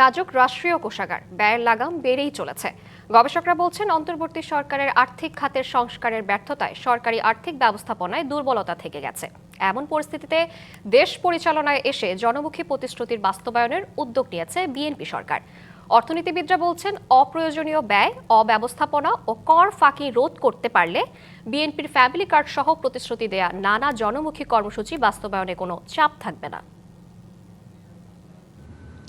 নাজুক রাষ্ট্রীয় কোষাগার, ব্যয়ের লাগাম বেড়েই চলেছে। গবেষকরা বলছেন, অন্তর্বর্তী সরকারের আর্থিক খাতের সংস্কারের ব্যর্থতায় সরকারি আর্থিক ব্যবস্থাপনায় দুর্বলতা থেকে গেছে। এমন পরিস্থিতিতে দেশ পরিচালনায় এসে জনমুখী প্রতিশ্রুতির বাস্তবায়নের উদ্যোগ নিয়েছে বিএনপি সরকার। অর্থনীতিবিদরা বলছেন, অপ্রয়োজনীয় ব্যয়, অব্যবস্থাপনা ও কর ফাঁকি রোধ করতে পারলে বিএনপির ফ্যামিলি কার্ড সহ প্রতিশ্রুতি দেয়া নানা জনমুখী কর্মসূচি বাস্তবায়নে কোনো চাপ থাকবে না।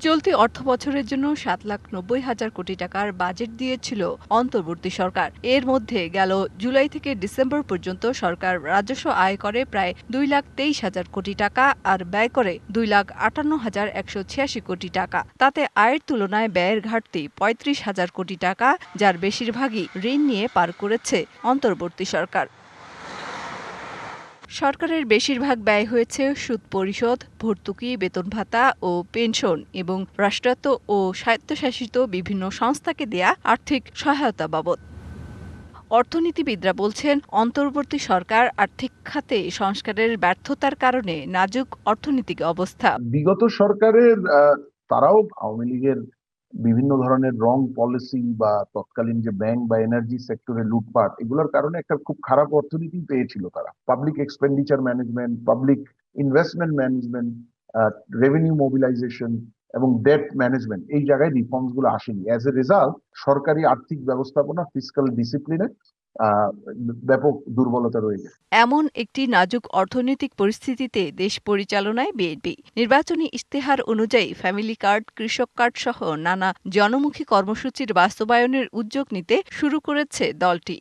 চলতি অর্থবছরের জন্য 7,90,000 কোটি টাকার বাজেট দিয়েছিল অন্তর্বর্তী সরকার। এর মধ্যে গেল জুলাই থেকে ডিসেম্বর পর্যন্ত সরকার রাজস্ব আয় করে প্রায় 2,23,000 কোটি টাকা আর ব্যয় করে 2,58,186 কোটি টাকা। তাতে আয়ের তুলনায় ব্যয়ের ঘাটতি 35,000 কোটি টাকা, যার বেশিরভাগই ঋণ নিয়ে পার করেছে অন্তর্বর্তী সরকার। সরকারের বেশিরভাগ ব্যয় হয়েছে সুদ পরিশোধ, ভর্তুকি, বেতন ভাতা ও পেনশন এবং রাষ্ট্রায়ত্ত ও স্বায়ত্তশাসিত বিভিন্ন সংস্থাকে দেয়া আর্থিক সহায়তা বাবদ। অর্থনীতিবিদরা বলছেন, অন্তর্বর্তী সরকার আর্থিক খাতে সংস্কারের ব্যর্থতার কারণে নাজুক অর্থনৈতিক অবস্থা। বিগত সরকারের তারাও আওয়ামী লীগের বিভিন্ন ধরনের রং পলিসি বা তৎকালীন যে ব্যাংক বা এনার্জি সেক্টরে লুটপাট, এগুলোর কারণে একটা খুব খারাপ অর্থনীতি পেয়েছিল তারা। Public expenditure management, public investment management, revenue mobilization এবং ডেট ম্যানেজমেন্ট, এই জায়গায় রিফর্মস গুলো আসেনি। অ্যাজ এ রেজাল্ট সরকারি আর্থিক ব্যবস্থাপনা, ফিসকাল ডিসিপ্লিনে ব্যাপক দুর্বলতা রয়ে গেছে। এমন একটি নাজুক অর্থনৈতিক পরিস্থিতিতে দেশ পরিচালনায় বিএনপি নির্বাচনী ইশতেহার অনুযায়ী ফ্যামিলি কার্ড, কৃষক কার্ড সহ নানা জনমুখী কর্মসূচির বাস্তবায়নের উদ্যোগ নিতে শুরু করেছে দলটি।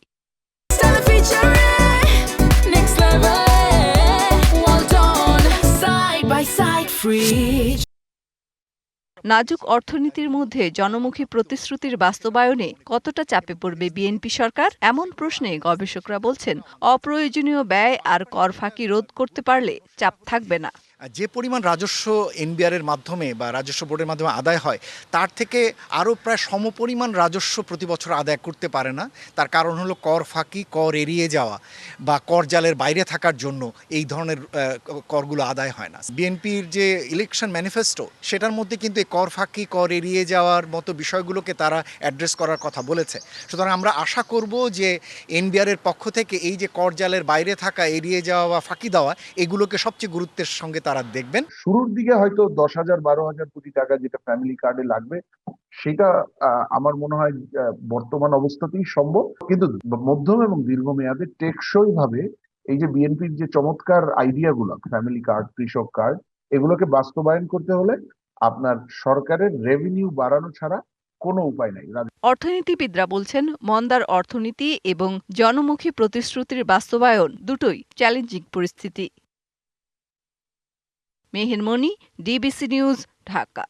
নাজুক অর্থনীতির মধ্যে জনমুখী প্রতিশ্রুতির বাস্তবায়নে কতটা চাপে পড়বে বিএনপি সরকার, এমন প্রশ্নে গবেষকরা বলছেন, অপ্রয়োজনীয় ব্যয় আর কর ফাঁকি রোধ করতে পারলে চাপ থাকবে না। যে পরিমাণ রাজস্ব এনবিআর এর মাধ্যমে বা রাজস্ব বোর্ডের মাধ্যমে আদায় হয়, তার থেকে আরও প্রায় সমপরিমাণ রাজস্ব প্রতি বছর আদায় করতে পারে না। তার কারণ হলো কর ফাঁকি, কর এড়িয়ে যাওয়া বা কর জালের বাইরে থাকার জন্য এই ধরনের করগুলো আদায় হয় না। বিএনপির যে ইলেকশন ম্যানিফেস্টো, সেটার মধ্যে কিন্তু এই কর ফাঁকি, কর এড়িয়ে যাওয়ার মতো বিষয়গুলোকে তারা অ্যাড্রেস করার কথা বলেছে। সুতরাং আমরা আশা করব যে এনবিআর এর পক্ষ থেকে এই যে কর জালের বাইরে থাকা, এড়িয়ে যাওয়া বা ফাঁকি দেওয়া, এগুলোকে সবচেয়ে গুরুত্বের সঙ্গে তারা দেখবেন। শুরুর দিকে হয়তো 10,000 12,000 কোটি টাকা যেটা ফ্যামিলি কার্ডে লাগবে, সেটা আমার মনে হয় বর্তমান অবস্থাতেই সম্ভব। কিন্তু মধ্যম এবং দীর্ঘমেয়াদে টেকসই ভাবে এই যে বিএনপির যে চমৎকার আইডিয়া গুলো, ফ্যামিলি কার্ড, কৃষক কার্ড, এগুলোকে বাস্তবায়ন করতে হলে আপনার সরকারের রেভিনিউ বাড়ানো ছাড়া কোনো উপায় নাই। অর্থনীতিবিদরা বলছেন, মন্দার অর্থনীতি এবং জনমুখী প্রতিশ্রুতির বাস্তবায়ন দুটোই চ্যালেঞ্জিং পরিস্থিতি। মেহের মনি, ডিবিসি নিউজ, ঢাকা।